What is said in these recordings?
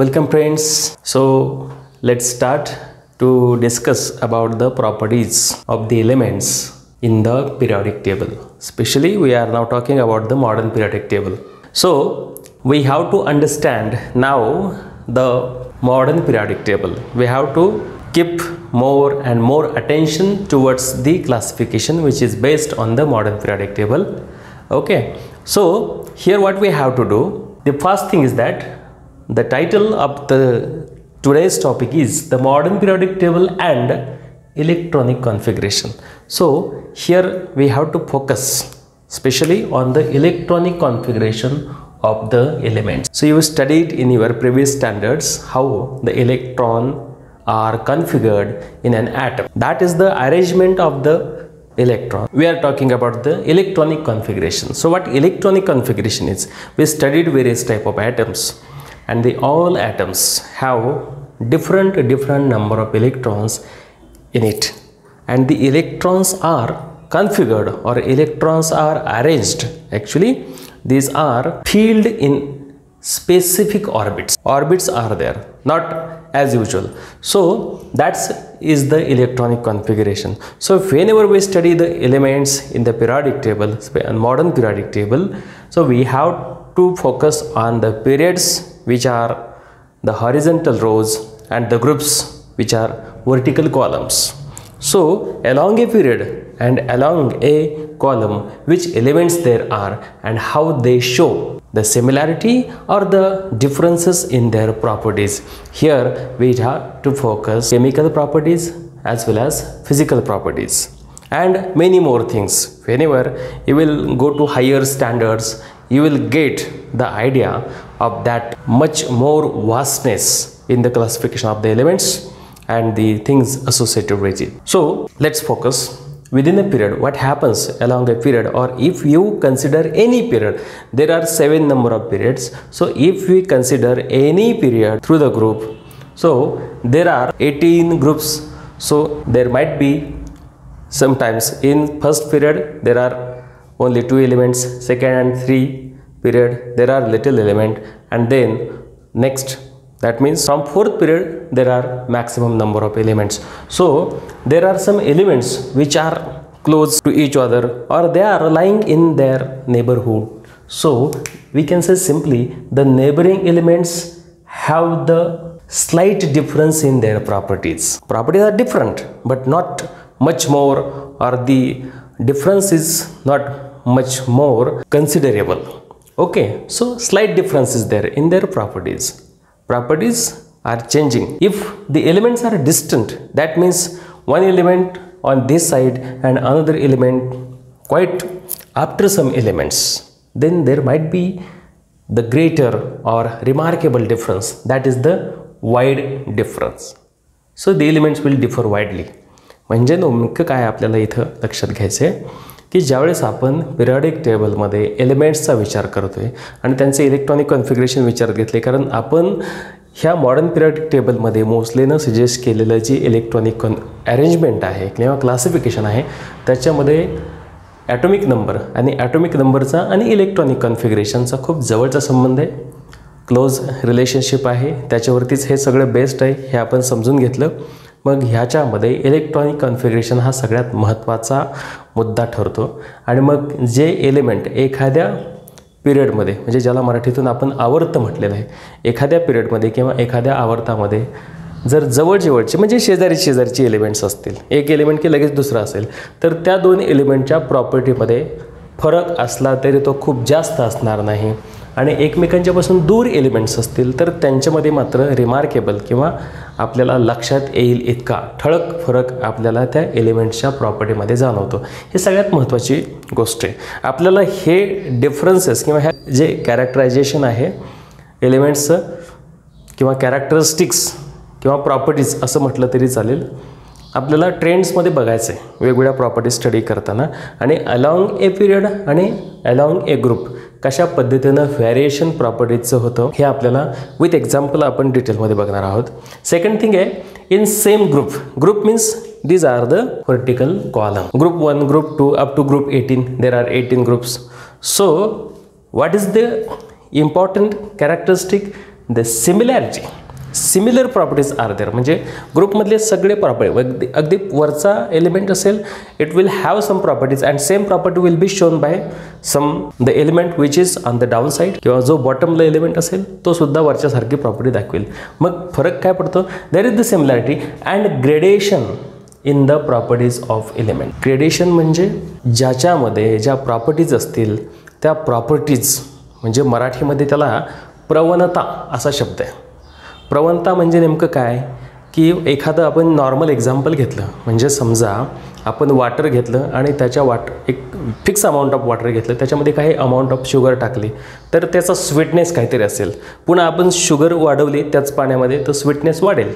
Welcome friends. So let's start to discuss about the properties of the elements in the periodic table. Especially we are now talking about the modern periodic table. So we have to understand now the modern periodic table. We have to keep more and more attention towards the classification which is based on the modern periodic table. Okay, so here what we have to do, the first thing is that the title of the today's topic is the modern periodic table and electronic configuration. So here we have to focus especially on the electronic configuration of the elements. So you studied in your previous standards how the electron are configured in an atom. That is the arrangement of the electron. We are talking about the electronic configuration. So what electronic configuration is? We studied various type of atoms, and all atoms have different number of electrons in it, and the electrons are configured or electrons are arranged. Actually these are filled in specific orbits. Orbits are there, not as usual. So that is the electronic configuration. So whenever we study the elements in the periodic table, modern periodic table, so we have to focus on the periods which are the horizontal rows and the groups which are vertical columns. So along a period and along a column, which elements there are and how they show the similarity or the differences in their properties. Here we have to focus chemical properties as well as physical properties and many more things. Whenever you will go to higher standards, you will get the idea of that much more vastness in the classification of the elements and the things associated with it. So let's focus within a period, what happens along a period, or if you consider any period. There are 7 number of periods. So if we consider any period through the group, so there are 18 groups. So there might be sometimes in first period there are only 2 elements, second and 3 period there are little element, and then next, that means from 4th period there are maximum number of elements. So there are some elements which are close to each other or they are lying in their neighborhood. So we can say simply the neighboring elements have the slight difference in their properties. Properties are different but not much more, or the difference is not much more considerable. Okay, so slight difference is there in their properties. Properties are changing. If the elements are distant, that means one element on this side and another element quite after some elements, then there might be the greater or remarkable difference, that is the wide difference. So the elements will differ widely. म्हणजे नेमकं काय आपल्याला इथं लक्षात घ्यायचं आहे की ज्यावेळेस आपण पिरियडिक टेबलमध्ये एलिमेंट्सचा विचार करतोय आणि त्यांचे इलेक्ट्रॉनिक कॉन्फिगरेशन विचारात घेतले, कारण आपण ह्या मॉडर्न पिरियडिक टेबलमध्ये मोस्लेनं सजेस्ट केलेलं जी इलेक्ट्रॉनिक अरेंजमेंट आहे किंवा क्लासिफिकेशन आहे त्याच्यामध्ये ॲटॉमिक नंबर आणि ॲटॉमिक नंबरचा आणि इलेक्ट्रॉनिक कॉन्फिगरेशनचा खूप जवळचा संबंध आहे, क्लोज रिलेशनशिप आहे. त्याच्यावरतीच हे सगळं बेस्ड आहे हे आपण समजून घेतलं. मग ह्याच्यामध्ये इलेक्ट्रॉनिक कॉन्फिगरेशन हा सगळ्यात महत्त्वाचा मुद्दा ठरतो. आणि मग जे एलिमेंट एखाद्या पिरियडमध्ये, म्हणजे ज्याला मराठीतून आपण आवर्त म्हटलेलं आहे, एखाद्या पिरियडमध्ये किंवा एखाद्या आवर्तामध्ये जर जवळजवळचे म्हणजे शेजारची एलिमेंट्स असतील, एक एलिमेंट की लगेच दुसरा असेल, तर त्या 2 एलिमेंटच्या प्रॉपर्टीमध्ये फरक असला तरी तो खूप जास्त असणार नाही. आणि एकमेकांच्यापासून दूर एलिमेंट्स असतील तर त्यांच्यामध्ये मात्र रिमार्केबल किंवा आपल्याला लक्षात येईल इतका ठळक फरक आपल्याला त्या एलिमेंट्सच्या प्रॉपर्टीमध्ये जाणवतो. हे सगळ्यात महत्त्वाची गोष्ट आहे. आपल्याला हे डिफरन्सेस किंवा ह्या जे कॅरेक्टरायझेशन आहे एलिमेंट्सचं किंवा कॅरेक्टरिस्टिक्स किंवा प्रॉपर्टीज असं म्हटलं तरी चालेल, आपल्याला ट्रेंड्समध्ये बघायचं आहे वेगवेगळ्या प्रॉपर्टी स्टडी करताना. आणि अलॉंग ए पिरियड आणि अलॉंग ए ग्रुप कशा पद्धतीनं व्हेरिएशन प्रॉपर्टीजचं होतं हे आपल्याला विथ एक्झाम्पल आपण डिटेलमध्ये बघणार आहोत. सेकंड थिंग आहे, in same group means these are the vertical column. Group 1, group 2 up to group 18, there are 18 groups. So what is the important characteristic? the similarity, similar properties are there, म्हणजे ग्रुपमधले सगळे property अगदी वरचा element असेल it will have some properties and same property will be shown by some the element which is on the down side, किंवा जो बॉटमला element असेल तो सुद्धा वरच्यासारखी प्रॉपर्टी दाखवेल. मग फरक काय पडतो, there is the similarity and gradation in the properties of element. Gradation म्हणजे ज्याच्यामध्ये ज्या प्रॉपर्टीज असतील त्या प्रॉपर्टीज, म्हणजे मराठीमध्ये त्याला प्रवणता असा शब्द आहे. प्रवणता म्हणजे नेमकं काय की एखादं आपण नॉर्मल एक्झाम्पल घेतलं, म्हणजे समजा आपण वाटर घेतलं आणि त्याच्या एक फिक्स अमाऊंट ऑफ वाटर घेतलं, त्याच्यामध्ये काही अमाऊंट ऑफ शुगर टाकली तर त्याचा स्वीटनेस काहीतरी असेल. पुन्हा आपण शुगर वाढवली त्याच पाण्यामध्ये तर स्वीटनेस वाढेल,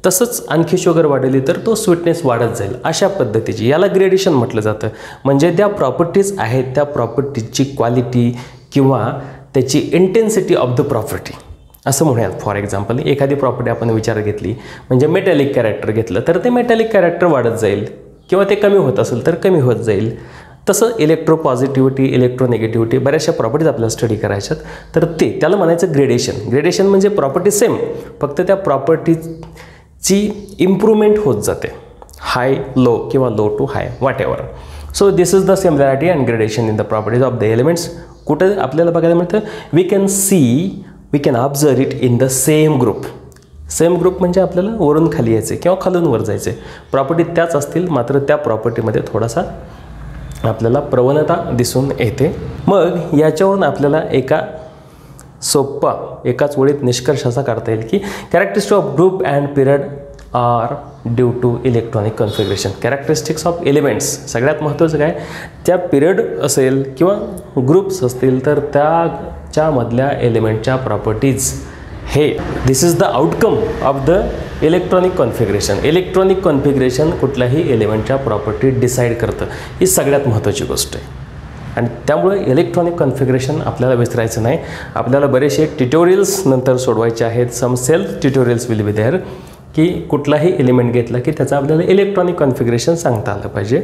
तसंच आणखी शुगर वाढवली तर तो स्वीटनेस वाढत जाईल. अशा पद्धतीची याला ग्रेडेशन म्हटलं जातं. म्हणजे त्या प्रॉपर्टीज आहेत त्या प्रॉपर्टीजची क्वालिटी किंवा त्याची इंटेन्सिटी ऑफ द प्रॉपर्टी असं म्हणूयात. फॉर एक्झाम्पल एखादी प्रॉपर्टी आपण विचारात घेतली, म्हणजे मेटॅलिक कॅरेक्टर घेतलं तर ते मेटॅलिक कॅरेक्टर वाढत जाईल, किंवा ते कमी होत असेल तर कमी होत जाईल. तसं इलेक्ट्रोपॉझिटिव्हिटी, इलेक्ट्रोनिगेटिव्हिटी बऱ्याचशा प्रॉपर्टीज आपल्याला स्टडी करायच्यात, तर त्याला म्हणायचं ग्रेडेशन. ग्रेडेशन म्हणजे प्रॉपर्टी सेम, फक्त त्या प्रॉपर्टीची इम्प्रूव्हमेंट होत जाते, हाय लो किंवा low to high whatever. So this is the similarity and gradation in the properties of the elements. कुठं आपल्याला बघायला मिळतं, we can observe it in the same group. Same group म्हणजे आपल्याला वरून खाली यायचे किंवा खालून वर जायचे, प्रॉपर्टी त्याच असतील मात्र त्या प्रॉपर्टीमध्ये थोडासा आपल्याला प्रवणता दिसून येते. मग याच्यावरून आपल्याला एकाच वेळीत निष्कर्ष असा काढता येईल की characteristics of group and period are due to electronic configuration. Characteristics of elements सगळ्यात महत्त्वाचं काय, त्या पिरियड असेल किंवा ग्रुप्स असतील तर त्याच्यामधल्या एलिमेंटच्या प्रॉपर्टीज हे this is the outcome of the electronic configuration. Electronic configuration कुठल्याही एलिमेंटच्या प्रॉपर्टी डिसाईड करतं, ही सगळ्यात महत्त्वाची गोष्ट आहे. आणि त्यामुळे इलेक्ट्रॉनिक कॉन्फिगरेशन आपल्याला विसरायचं नाही. आपल्याला बरेचसे ट्युटोरियल्स नंतर सोडवायचे आहेत. Some self tutorials will be there, की कुठलाही एलिमेंट घेतला की त्याचं आपल्याला इलेक्ट्रॉनिक कॉन्फिगरेशन सांगता आलं पाहिजे.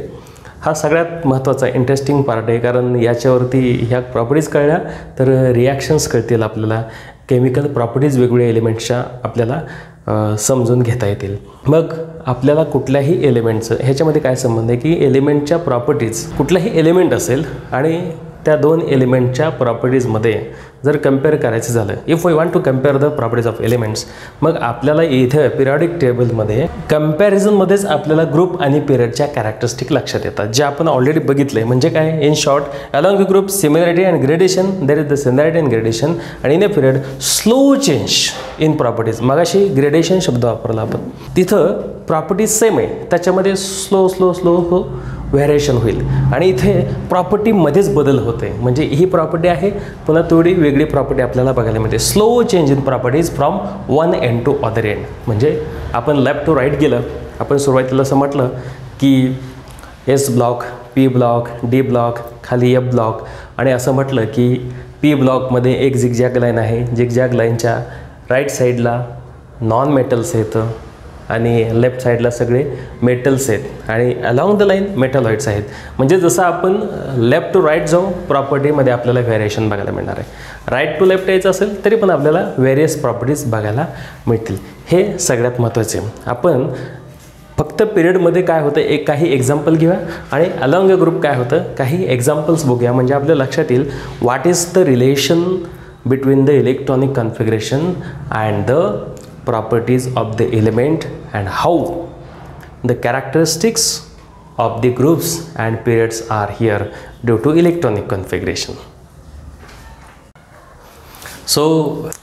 हा सगळ्यात महत्त्वाचा इंटरेस्टिंग पार्ट आहे, कारण याच्यावरती ह्या प्रॉपर्टीज कळल्या तर रिॲक्शन्स कळतील आपल्याला, केमिकल प्रॉपर्टीज वेगवेगळ्या एलिमेंट्सच्या आपल्याला समजून घेता येतील. मग आपल्याला कुठल्याही एलिमेंटचं ह्याच्यामध्ये काय संबंध आहे की एलिमेंटच्या प्रॉपर्टीज, कुठलाही एलिमेंट असेल आणि त्या दोन एलिमेंटच्या प्रॉपर्टीजमध्ये जर कम्पेअर करायचं झालं, if we want to compare the properties of elements, मग आपल्याला इथं पिरियॉडिक टेबलमध्ये कम्पॅरिझनमध्येच आपल्याला ग्रुप आणि पिरियडच्या कॅरेक्टरिस्टिक लक्षात येतात, जे आपण ऑलरेडी बघितलं आहे. म्हणजे काय, in short, along the group similarity and gradation, there is the similarity and gradation, आणि in a period slow change in properties. मगाशी ग्रेडेशन शब्द वापरला आपण, तिथं प्रॉपर्टीज सेम आहे, त्याच्यामध्ये स्लो स्लो स्लो व्हेरिएशन होईल, आणि इथे प्रॉपर्टीमध्येच बदल होते. म्हणजे ही प्रॉपर्टी आहे, पुन्हा थोडी वेगळी प्रॉपर्टी आपल्याला बघायला मिळते. Slow change in properties from one end to other end. म्हणजे आपण लेफ्ट टू राईट गेलं, आपण सुरुवातीला असं म्हटलं की S block, P block, D block, खाली एफ ब्लॉक, आणि असं म्हटलं की पी ब्लॉकमध्ये एक झिगझॅग लाईन आहे, झिगझॅग लाईनच्या राईट साईडला नॉन मेटल्स येतं आणि लेफ्ट साईडला सगळे मेटल्स आहेत, आणि अलॉंग द लाईन मेटलॉइड्स आहेत. म्हणजे जसं आपण लेफ्ट टू राईट जाऊ प्रॉपर्टीमध्ये आपल्याला व्हेरिएशन बघायला मिळणार आहे. राईट टू लेफ्ट यायचं असेल तरी पण आपल्याला व्हेरियस प्रॉपर्टीज बघायला मिळतील. हे सगळ्यात महत्त्वाचे. आपण फक्त पिरियडमध्ये काय होतं काही एक्झाम्पल घेऊया, आणि अलॉंग अ ग्रुप काय होतं काही एक्झाम्पल्स बघूया, म्हणजे आपल्या लक्षात येईल what is the relation between the electronic configuration and the properties of the element and how the characteristics of the groups and periods are here due to electronic configuration. So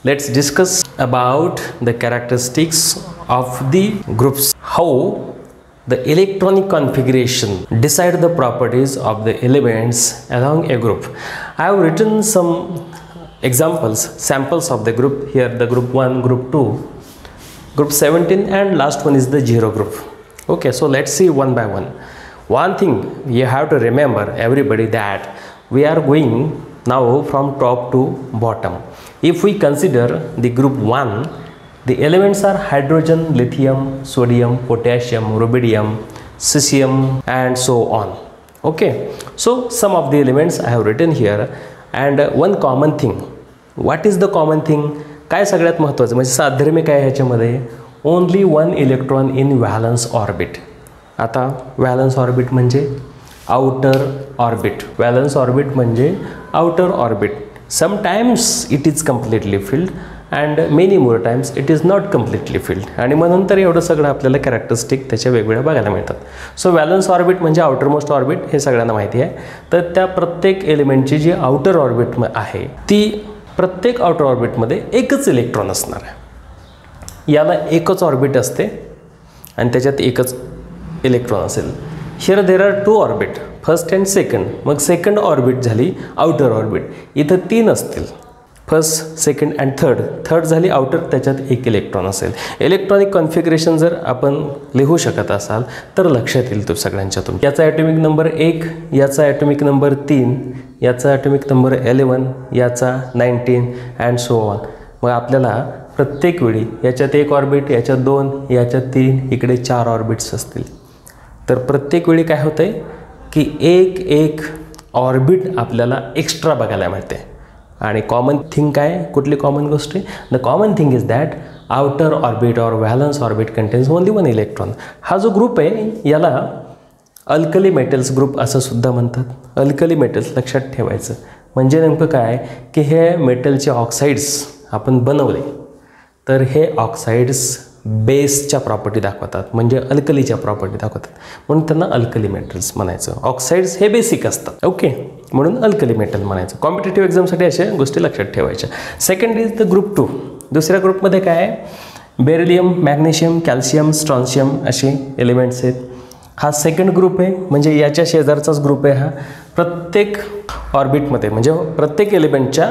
let's discuss about the characteristics of the groups, how the electronic configuration decide the properties of the elements along a group. I have written some examples, samples of the group here, the group 1, group 2, group 17, and last one is the zero group. Okay, so let's see one by one. One thing you have to remember everybody, that we are going now from top to bottom. If we consider the group 1, the elements are hydrogen, lithium, sodium, potassium, rubidium, cesium, and so on. Okay, so some of the elements I have written here, and one common thing. What is the common thing? काय सगळ्यात महत्त्वाचं म्हणजे साधर्म्य काय ह्याच्यामध्ये, only one electron in valence orbit. आता valence orbit म्हणजे outer orbit. Valence orbit म्हणजे outer orbit. Sometimes it is completely filled and many more times it is not completely filled. आणि म्हणून तर एवढं सगळं आपल्याला कॅरेक्टरिस्टिक त्याच्या वेगवेगळ्या बघायला मिळतात. सो व्हॅलन्स ऑर्बिट म्हणजे आउटर मोस्ट ऑर्बिट, हे सगळ्यांना माहिती आहे. तर त्या प्रत्येक एलिमेंटची जी आउटर ऑर्बिट आहे ती प्रत्येक आउटर ऑर्बिटमध्ये एकच इलेक्ट्रॉन असणार आहे. याला एकच ऑर्बिट असते आणि त्याच्यात एकच इलेक्ट्रॉन असेल. Here there are two orbit, first and second. मग सेकंड ऑर्बिट झाली आउटर ऑर्बिट, इथं 3 असतील, first second and third. Third झाली आउटर, त्याच्यात एक इलेक्ट्रॉन असेल. इलेक्ट्रॉनिक कॉन्फिगरेशन जर आपण लिहू शकत असाल तर लक्षात येईल तो सगळ्यांच्यातून. याचा ॲटॉमिक नंबर 1, याचा ॲटॉमिक नंबर 3, याचा ॲटॉमिक नंबर 11, याचा 19 अँड सो ऑन. मग आपल्याला प्रत्येक वेळी याच्यात 1 ऑर्बिट, याच्यात 2, याच्यात 3, इकडे 4 ऑर्बिट्स असतील. तर प्रत्येक वेळी काय होतं आहे की एक ऑर्बिट आपल्याला एक्स्ट्रा बघायला मिळते. आणि कॉमन थिंग काय, कुठली कॉमन गोष्ट आहे, the common thing is that outer orbit or valence orbit contains only one electron. हा जो ग्रुप आहे याला अल्कली मेटल्स ग्रुप असं सुद्धा म्हणतात. अल्कली मेटल्स लक्षात ठेवायचं म्हणजे नेमकं काय की हे मेटलचे ऑक्साईड्स आपण बनवले तर हे ऑक्साईड्स बेसच्या प्रॉपर्टी दाखवतात, म्हणजे अल्कलीच्या प्रॉपर्टी दाखवतात, म्हणून त्यांना अल्कली मेटल्स म्हणायचं. ऑक्साईड्स हे बेसिक असतात, ओके, म्हणून अल्कली मेटल म्हणायचं. कॉम्पिटेटिव्ह एक्झामसाठी अशा गोष्टी लक्षात ठेवायच्या. Second is the group 2. दुसऱ्या ग्रुपमध्ये काय आहे, बेरिलियम, मॅग्नेशियम, कॅल्शियम, स्ट्रॉन्शियम असे एलिमेंट्स आहेत. हा सेकंड ग्रुप आहे, म्हणजे याच्या शेजारचाच ग्रुप आहे हा. प्रत्येक ऑर्बिटमध्ये म्हणजे प्रत्येक एलिमेंटच्या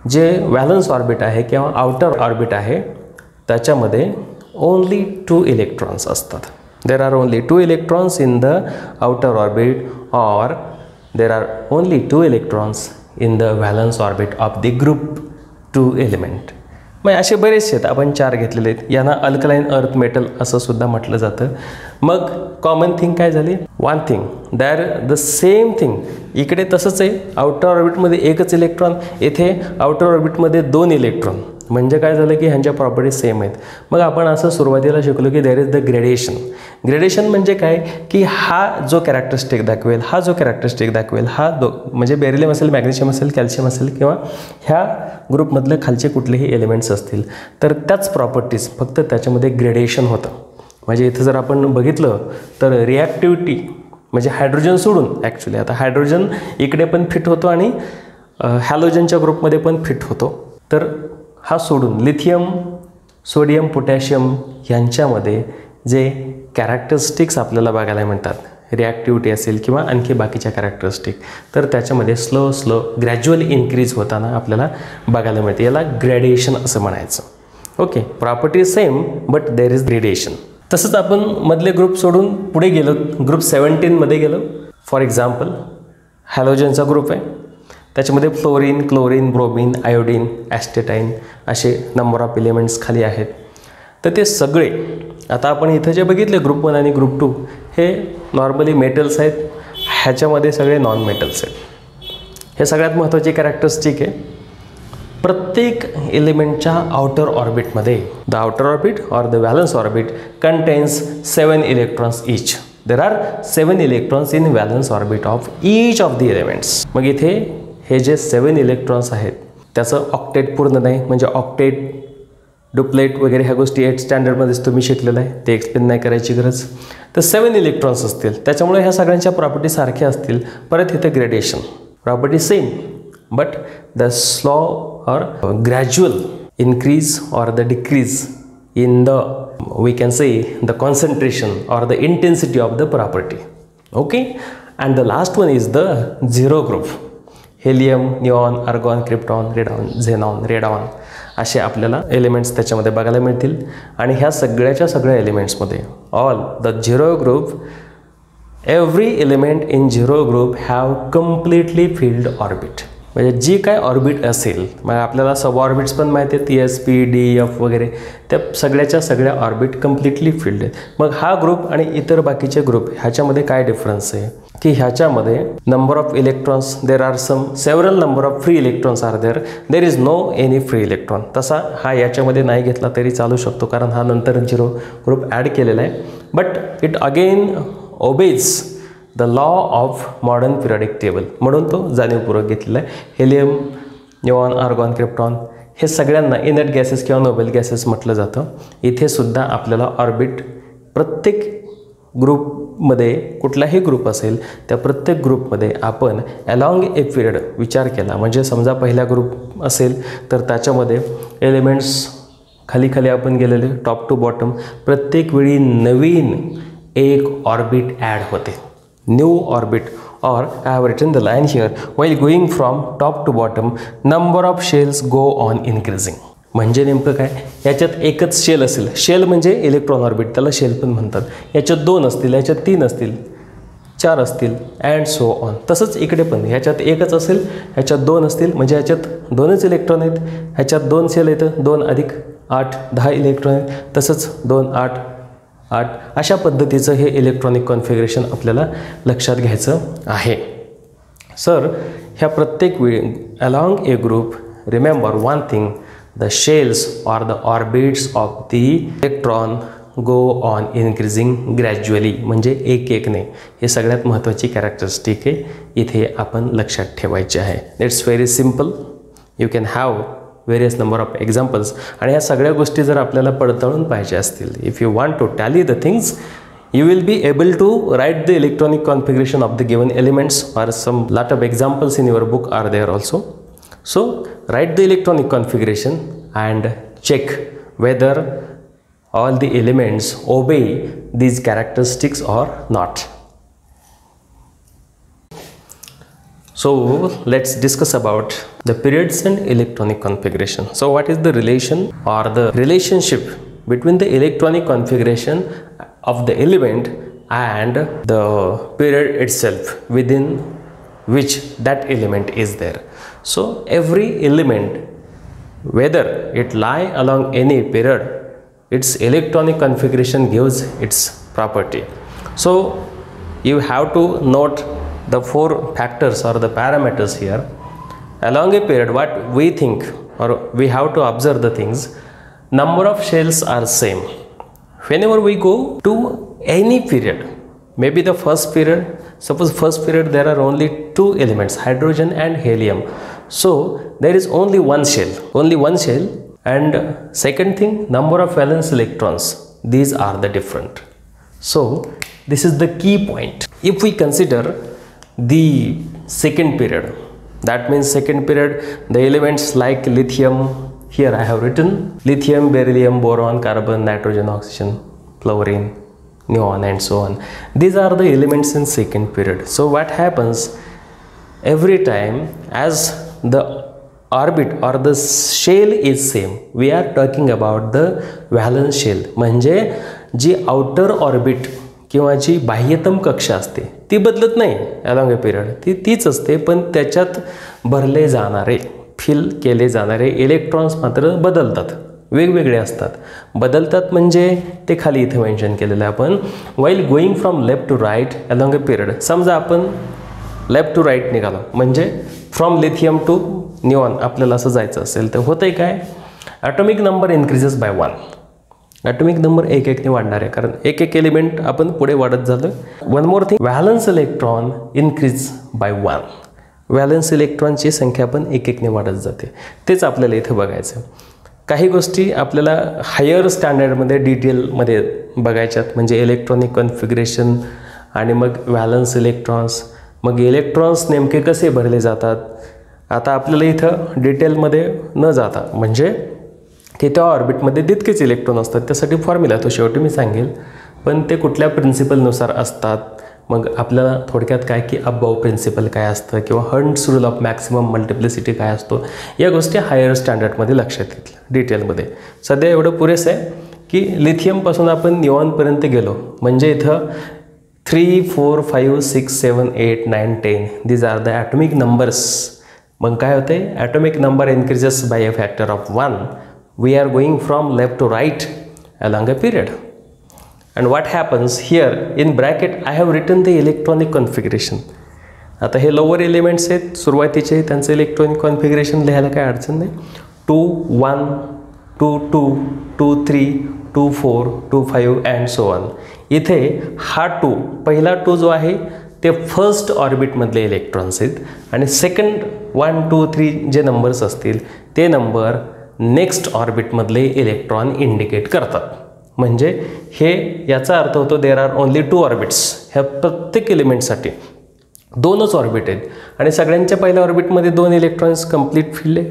जे व्हॅलन्स ऑर्बिट आहे किंवा आउटर ऑर्बिट आहे त्याच्यामध्ये ओनली 2 इलेक्ट्रॉन्स असतात. There are only 2 electrons in the outer orbit or there are only 2 electrons in the valence orbit of the group 2 element. मग असे बरेचसे आहेत, आपण 4 घेतलेले आहेत. यांना अल्कलाईन अर्थ मेटल असं सुद्धा म्हटलं जातं. मग कॉमन थिंग काय झाली, one thing there the same thing. इकडे तसंच आहे, आउटर ऑर्बिटमध्ये एकच इलेक्ट्रॉन, येथे आउटर ऑर्बिटमध्ये 2 इलेक्ट्रॉन. म्हणजे काय झालं की ह्यांच्या प्रॉपर्टीज सेम आहेत. मग आपण असं सुरुवातीला शिकलो की देर इज द ग्रेडेशन. ग्रेडेशन म्हणजे काय की हा जो कॅरेक्टरिस्टिक दाखवेल, हा जो कॅरेक्टरिस्टिक दाखवेल, हा म्हणजे बेरिलियम असेल, मॅग्नेशियम असेल, कॅल्शियम असेल किंवा ह्या ग्रुपमधले खालचे कुठलेही एलिमेंट्स असतील तर त्याच प्रॉपर्टीज फक्त त्याच्यामध्ये ग्रेडेशन होतं. म्हणजे इथं जर आपण बघितलं तर रिॲक्टिव्हिटी म्हणजे हायड्रोजन सोडून, ॲक्च्युली आता हायड्रोजन इकडे पण फिट होतो आणि हॅलोजनच्या ग्रुपमध्ये पण फिट होतो. तर हा सोडून लिथियम, सोडियम, पोटॅशियम यांच्यामध्ये जे कॅरेक्टरिस्टिक्स आपल्याला बघायला मिळतात, रिॲक्टिव्हिटी असेल किंवा आणखी बाकीच्या कॅरेक्टरिस्टिक, तर त्याच्यामध्ये स्लो ग्रॅज्युअल इन्क्रीज होताना आपल्याला बघायला मिळते. याला ग्रॅडेशन असं म्हणायचं. Okay, property same but there is gradation. तसंच आपण मधले ग्रुप सोडून पुढे गेलो, ग्रुप 17मध्ये गेलो. फॉर एक्झाम्पल हॅलोजनचा ग्रुप आहे, त्याच्यामध्ये फ्लोरीन, क्लोरीन, ब्रोमीन, आयोडीन, ॲस्टेटाईन असे नंबर ऑफ एलिमेंट्स खाली आहेत. तर ते सगळे आता आपण इथं जे बघितले ग्रुप 1 आणि ग्रुप 2 हे नॉर्मली मेटल्स आहेत, ह्याच्यामध्ये सगळे नॉन मेटल्स आहेत. हे सगळ्यात महत्त्वाची कॅरेक्टरिस्टिक आहे. प्रत्येक एलिमेंटच्या आउटर ऑर्बिटमध्ये the outer orbit or the valence orbit contains 7 electrons each. There are 7 electrons in valence orbit of each of the elements. मग इथे हे जे 7 इलेक्ट्रॉन्स आहेत त्याचं ऑक्टेट पूर्ण नाही, म्हणजे ऑक्टेट, डुप्लेट वगैरे ह्या गोष्टी 8th स्टँडर्डमध्येच तुम्ही शिकलेलं आहे, ते एक्सप्लेन नाही करायची गरज. तर 7 इलेक्ट्रॉन्स असतील, त्याच्यामुळे ह्या सगळ्यांच्या प्रॉपर्टी सारख्या असतील. परत इथे gradation, property same but the slow or gradual increase or the decrease in the, we can say, the concentration or the intensity of the property. Okay, and the last one is the zero group. Helium, neon, argon, krypton, radon, xenon, radon असे आपल्याला elements त्याच्यामध्ये बघायला मिळतील. आणि ह्या सगळ्या एलिमेंट्समध्ये all the zero group, every element in zero group have completely filled orbit. म्हणजे जी काय ऑर्बिट असेल, मग आपल्याला सब ऑर्बिट्स पण माहिती आहेत, एस पी डी एफ वगैरे, त्या सगळ्याच्या सगळ्या ऑर्बिट कम्प्लिटली फिल्ड आहेत. मग हा ग्रुप आणि इतर बाकीचे ग्रुप ह्याच्यामध्ये काय डिफरन्स आहे की ह्याच्यामध्ये number of electrons, there are several number of free electrons are there is no any free electron. तसा हा याच्यामध्ये नाही घेतला तरी चालू शकतो, कारण हा नंतर 0 ग्रुप ॲड केलेला आहे. But it again obeys the law of modern periodic table, म्हणून तो जाणीवपूर्वक घेतलेला आहे. हेलियम, निऑन, आर्गॉन, क्रिप्टॉन हे सगळ्यांना इनर्ट गॅसेस किंवा नोबेल गॅसेस म्हटलं जातं. इथे सुद्धा आपल्याला ऑर्बिट प्रत्येक ग्रुपमध्ये, कुठलाही ग्रुप असेल त्या प्रत्येक ग्रुपमध्ये आपण अलॉंग ए पिरियड विचार केला. म्हणजे समजा पहिला ग्रुप असेल तर त्याच्यामध्ये एलिमेंट्स खाली खाली आपण गेलेले टॉप टू बॉटम, प्रत्येक वेळी नवीन एक ऑर्बिट ॲड होते, new orbit. or I have written the line here, while going from top to bottom number of shells go on increasing. म्हणजे नेमकं काय, याच्यात एकच शेल असेल, शेल म्हणजे इलेक्ट्रॉन ऑर्बिट, त्याला शेल पण म्हणतात. याच्यात 2 असतील, याच्यात 3 असतील, 4 असतील अँड सो ऑन. तसंच इकडे पण ह्याच्यात एकच असेल, ह्याच्यात 2 असतील, म्हणजे ह्याच्यात 2च इलेक्ट्रॉन आहेत, ह्याच्यात 2 शेल येतं, 2 अधिक 8 10 इलेक्ट्रॉन आहेत, तसंच 2 8 8 अशा पद्धतीचं हे इलेक्ट्रॉनिक कॉन्फिगरेशन आपल्याला लक्षात घ्यायचं आहे. सर ह्या प्रत्येक वेळी along A group remember one thing, the shells or the orbits of the electron go on increasing gradually. म्हणजे एक एकने. हे सगळ्यात महत्त्वाची कॅरेक्टरिस्टिक आहे, इथे आपण लक्षात ठेवायचे आहे. It's very simple. You can have various number of examples. आणि ह्या सगळ्या गोष्टी जर आपल्याला पडताळून पाहिजे असतील, if you want to tally the things, you will be able to write the electronic configuration of the given elements, or some lot of examples in your book are there also. So write the electronic configuration and check whether all the elements obey these characteristics or not. So let's discuss about the periods and electronic configuration. So what is the relation or the relationship between the electronic configuration of the element and the period itself within which that element is there? So every element, whether it lie along any period, its electronic configuration gives its property. So you have to note the 4 factors or the parameters here. Along a period, what we think or we have to observe the things, number of shells are same. Whenever we go to any period, maybe the first period, suppose first period there are only 2 elements, hydrogen and helium. So there is only one shell, and second thing, number of valence electrons, these are the different. So this is the key point. If we consider the second period, that means second period, the elements like lithium, here I have written lithium, beryllium, boron, carbon, nitrogen, oxygen, fluorine, neon and so on. These are the elements in second period. So what happens, every time as the orbit or the shell is same, we are talking about the valence shell. म्हणजे जी outer orbit किंवा जी बाह्यतम कक्षा असते ती बदलत नाही along a period, तीच असते, पण त्याच्यात भरले जाणारे, फिल केले जाणारे इलेक्ट्रॉन्स मात्र बदलतात, वेगवेगळे असतात. बदलतात म्हणजे ते खाली इथे मेन्शन केलेलं आहे आपण. While going from left to right along a period, समजा आपण लेफ्ट टू राईट निघालो, म्हणजे फ्रॉम लिथियम टू निऑन आपल्याला असं जायचं असेल तर होतंय काय, atomic number increases by 1. Atomic number एक एकने वाढणार आहे, कारण एक एक एलिमेंट आपण पुढे वाढत झालो. One more thing, valence electron increase by 1. Valence इलेक्ट्रॉनची संख्या पण एक एकने वाढत जाते. तेच आपल्याला इथे बघायचं. काही गोष्टी आपल्याला हायर स्टँडर्डमध्ये डिटेलमध्ये बघायच्यात, म्हणजे इलेक्ट्रॉनिक कॉन्फिगरेशन आणि मग व्हॅलन्स इलेक्ट्रॉन्स, मग इलेक्ट्रॉन्स नेमके कसे भरले जातात. आता आपल्याला इथं डिटेलमध्ये न जाता, म्हणजे तिथं ऑर्बिटमध्ये तितकेच इलेक्ट्रॉन असतात, त्यासाठी फॉर्म्युला तो शेवटी मी सांगेल, पण ते कुठल्या प्रिन्सिपलनुसार असतात. मग आपल्याला थोडक्यात काय की अबाव प्रिन्सिपल काय असतं किंवा hunts rule of maximum multiplicity काय असतो, या गोष्टी हायर स्टँडर्डमध्ये लक्षात घेतल्या डिटेलमध्ये. सध्या एवढं पुरेसं आहे की लिथियमपासून आपण निऑनपर्यंत गेलो, म्हणजे इथं 3 4 5 6 7 8 9 10 these are the atomic numbers मग काय होते, atomic number increases by a factor of 1. We are going from left to right along a period. And what happens here in bracket I have written the electronic configuration. आता हे lower elements आहेत सुरुवातीचे, त्यांचं electronic configuration लिहायला काय अडचण नाही. 2 1 2 2 2 3 2 4 2 5 and so on. इथे हा 2 पहिला 2 जो आहे ते फर्स्ट ऑर्बिटमधले इलेक्ट्रॉन्स आहेत आणि सेकंड 1 2 3 जे नंबर्स असतील ते नंबर नेक्स्ट ऑर्बिटमधले इलेक्ट्रॉन इंडिकेट करतात. म्हणजे हे याचा अर्थ होतो देर आर ओनली 2 ऑर्बिट्स. ह्या प्रत्येक एलिमेंटसाठी 2च ऑर्बिट आहेत आणि सगळ्यांच्या पहिल्या ऑर्बिटमध्ये 2 इलेक्ट्रॉन्स कंप्लीट फिरले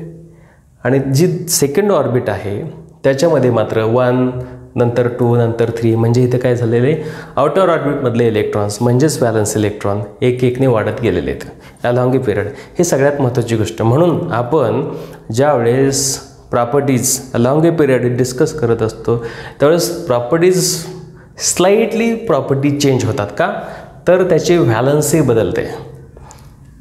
आणि जी सेकंड ऑर्बिट आहे त्याच्यामध्ये मात्र 1 नंतर 2 नंतर 3 म्हणजे इथे काय झालेले आउटर ऑर्बिटमधले इलेक्ट्रॉन्स म्हणजेच व्हॅलन्स इलेक्ट्रॉन एक एकने वाढत गेलेले आहेत अलॉंग ए पिरियड. हे सगळ्यात महत्त्वाची गोष्ट. म्हणून आपण ज्यावेळेस properties along a period discuss करत असतो त्यावेळेस प्रॉपर्टीज स्लाइटली प्रॉपर्टी चेंज होतात. का तर त्याची व्हॅलन्सी बदलते.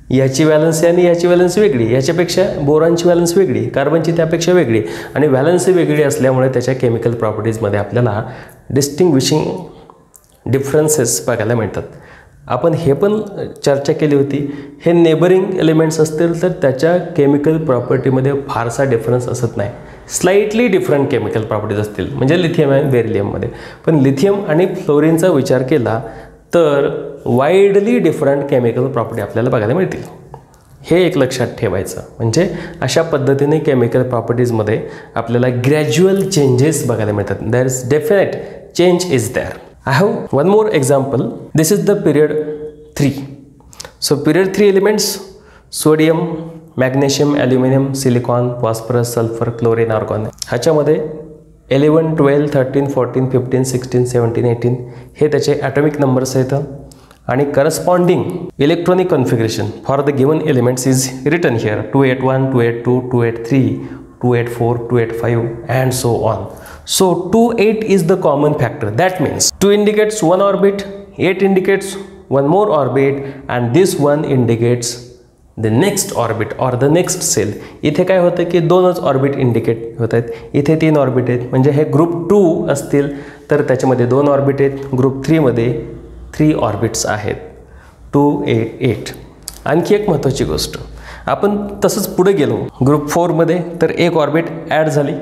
याची व्हॅलन्सी आणि याची व्हॅलन्सी वेगळी, याच्यापेक्षा बोरॉनची व्हॅलन्स वेगळी, कार्बनची त्यापेक्षा वेगळी आणि व्हॅलन्सी वेगळी असल्यामुळे त्याच्या केमिकल प्रॉपर्टीजमध्ये आपल्याला डिस्टिंग्विशिंग डिफरन्सेस बघायला मिळतात. आपण हे पण चर्चा केली होती, हे नेबरिंग एलिमेंट्स असतील तर त्याच्या केमिकल प्रॉपर्टीमध्ये फारसा डिफरन्स असत नाही. स्लाइटली डिफरंट केमिकल प्रॉपर्टीज असतील म्हणजे लिथियम आणि बेरिलियममध्ये. पण लिथियम आणि फ्लोरीनचा विचार केला तर वाईडली डिफरंट केमिकल प्रॉपर्टी आपल्याला बघायला मिळतील. हे एक लक्षात ठेवायचं. म्हणजे अशा पद्धतीने केमिकल प्रॉपर्टीजमध्ये आपल्याला ग्रॅज्युअल चेंजेस बघायला मिळतात. There is definite change is there. I have one more example. This is the period 3. So period 3 elements sodium, magnesium, aluminum, silicon, phosphorus, sulfur, chlorine, argon. ह्याच्यामध्ये 11, 12, 13, 14, 15, 16, 17, 18 हे त्याचे ॲटॉमिक नंबर्स आहेत आणि corresponding electronic configuration for the given elements is written here 281, 282, 283, 284, 285 and so on. So 28 is the common factor. That means 2 indicates one orbit, 8 indicates one more orbit and this one indicates the next orbit or the next cell. इथे काय होतं की 2च orbit indicate होत आहेत. इथे 3 orbit आहेत म्हणजे हे ग्रुप 2 असतील तर त्याच्यामध्ये 2 ऑर्बिट आहेत. ग्रुप 3 मध्ये 3 ऑर्बिट्स आहेत. 2 8 8. आणखी एक महत्त्वाची गोष्ट, आपण तसंच पुढे गेलो ग्रुप 4 मध्ये तर 1 ऑर्बिट ॲड झाली.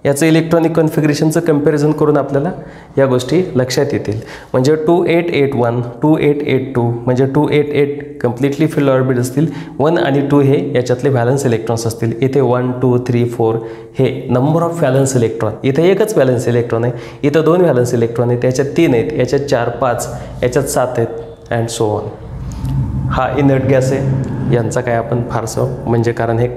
याचं इलेक्ट्रॉनिक कॉन्फिगरेशनचं कम्पॅरिझन करून आपल्याला या गोष्टी लक्षात येतील. म्हणजे 2881, 2882 म्हणजे 288 कम्प्लिटली फिल्ड ऑर्बिट असतील. 1 आणि 2 हे याच्यातले व्हॅलन्स इलेक्ट्रॉन्स असतील. इथे 1 2 3 4 हे नंबर ऑफ व्हॅलन्स इलेक्ट्रॉन. इथे एकच व्हॅलन्स इलेक्ट्रॉन आहे. इथं 2 व्हॅलन्स इलेक्ट्रॉन आहेत. याच्यात 3 आहेत, याच्यात 4 5, याच्यात 7 आहेत अँड सो ऑन. हा इनर्ट गॅस आहे. यांचा काय आपण फारसं म्हणजे कारण हे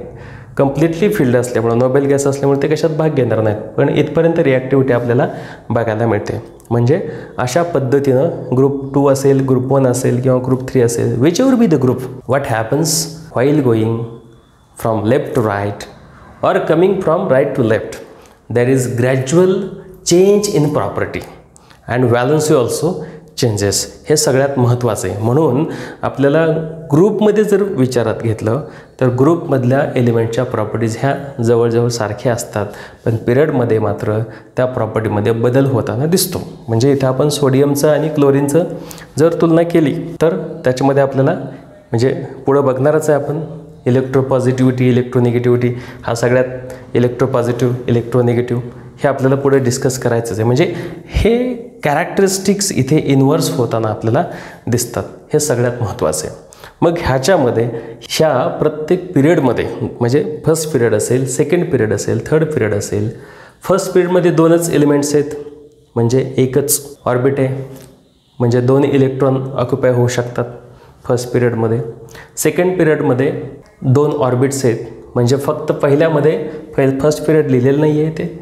कम्प्लिटली फिल्ड असल्यामुळे नोबेल गॅस असल्यामुळे ते कशात भाग घेणार नाहीत. पण इथपर्यंत रिॲक्टिव्हिटी आपल्याला बघायला मिळते. म्हणजे अशा पद्धतीनं ग्रुप 2 असेल, ग्रुप 1 असेल किंवा ग्रुप 3 असेल, whichever be the group, what happens while going from left to right और coming from right to left there is gradual change in property and valency also changes. हे सगळ्यात महत्त्वाचं आहे. म्हणून आपल्याला ग्रुपमध्ये जर विचारात घेतलं तर ग्रुपमधल्या एलिमेंटच्या प्रॉपर्टीज ह्या जवळजवळ सारख्या असतात पण पिरियडमध्ये मात्र त्या प्रॉपर्टीमध्ये बदल होताना दिसतो. म्हणजे इथे आपण सोडियमचं आणि क्लोरीनचं जर तुलना केली तर त्याच्यामध्ये आपल्याला म्हणजे पुढं बघणारच आहे आपण इलेक्ट्रोपॉझिटिव्हिटी, इलेक्ट्रोनिगेटिव्हिटी हा सगळ्यात इलेक्ट्रोपॉझिटिव्ह, इलेक्ट्रोनिगेटिव्ह हे आपल्याला पुढे डिस्कस करायचंच आहे. म्हणजे हे कॅरेक्टरिस्टिक्स इथे इन्व्हर्स होताना आपल्याला दिसतात. हे सगळ्यात महत्त्वाचं आहे. मग ह्याच्यामध्ये ह्या प्रत्येक पिरियडमध्ये म्हणजे फर्स्ट पिरियड असेल, सेकंड पिरियड असेल, थर्ड पिरियड असेल. फर्स्ट पिरियडमध्ये 2च एलिमेंट्स आहेत म्हणजे एकच ऑर्बिट आहे म्हणजे 2 इलेक्ट्रॉन ऑक्युपाय होऊ शकतात फर्स्ट पिरियडमध्ये. सेकंड पिरियडमध्ये 2 ऑर्बिट्स आहेत म्हणजे फक्त पहिल्यामध्ये फर्स्ट पिरियड लिहिलेलं नाही आहे. ते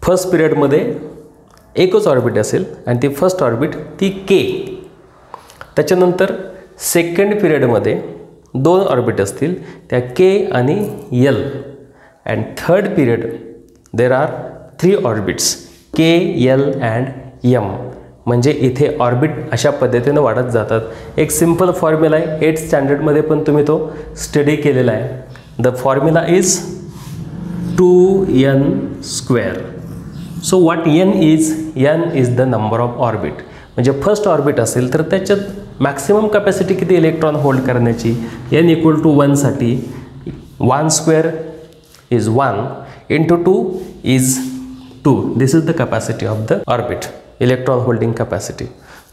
फर्स्ट पिरियडमध्ये एकच ऑर्बिट असेल आणि ती फर्स्ट ऑर्बिट ती के. त्याच्यानंतर सेकंड पिरियडमध्ये 2 ऑर्बिट असतील त्या के आणि L and third period there are 3 orbits K L and M. म्हणजे इथे ऑर्बिट अशा पद्धतीनं वाढत जातात. एक सिम्पल फॉर्म्युला आहे 8th स्टँडर्डमध्ये पण तुम्ही तो स्टडी केलेला आहे. the formula is 2n square. So what n is the number of orbit. म्हणजे फर्स्ट ऑर्बिट असेल तर त्याच्यात मॅक्सिमम कॅपॅसिटी किती इलेक्ट्रॉन होल्ड करण्याची, n इक्वल टू 1 साठी 1 square is 1 into 2 is 2. This is the capacity of the orbit, electron holding capacity.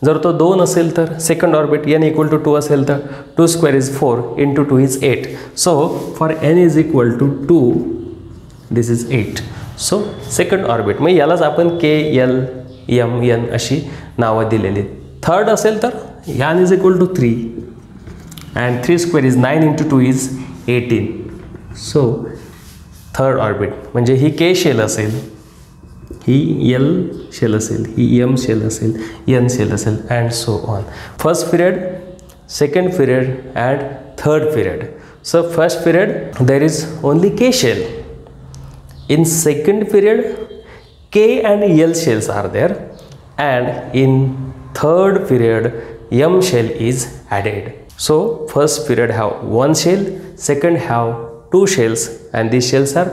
जर तो 2 असेल तर second orbit n equal to 2 असेल तर 2 square is 4 into 2 is 8. So for n is equal to 2 this is 8. So second orbit मग यालाच आपण k l m n अशी नावं दिलेली. थर्ड असेल तर n is equal to 3 and 3 square is 9 into 2 is 18. So third orbit म्हणजे ही k शेल असेल, ही l शेल असेल, ही m शेल असेल, n शेल असेल and so on. First period, second period and third period. So first period there is only k shell. In second period, K and L shells are there, and in third period, M shell is added. So first period have 1 shell, second have 2 shells, and these shells are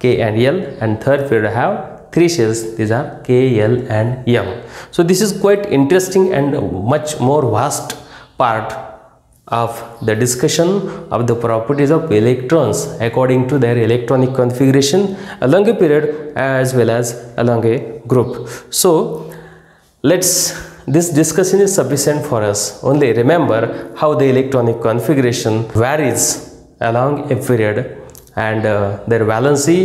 K and L, and third period have 3 shells. These are K, L, and M. So this is quite interesting and much more vast part of the discussion of the properties of electrons according to their electronic configuration along a period as well as along a group. So this discussion is sufficient for us. Only remember how the electronic configuration varies along a period, and their valency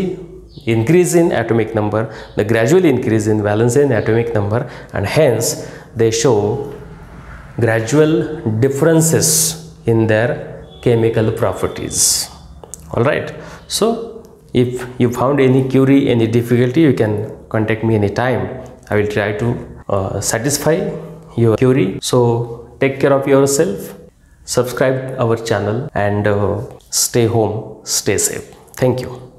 increase in atomic number, the gradual increase in valency in atomic number, and hence they show gradual differences in their chemical properties. All right, so if you found any query, any difficulty, you can contact me anytime. I will try to satisfy your query. So take care of yourself, subscribe our channel, and stay home, stay safe. Thank you.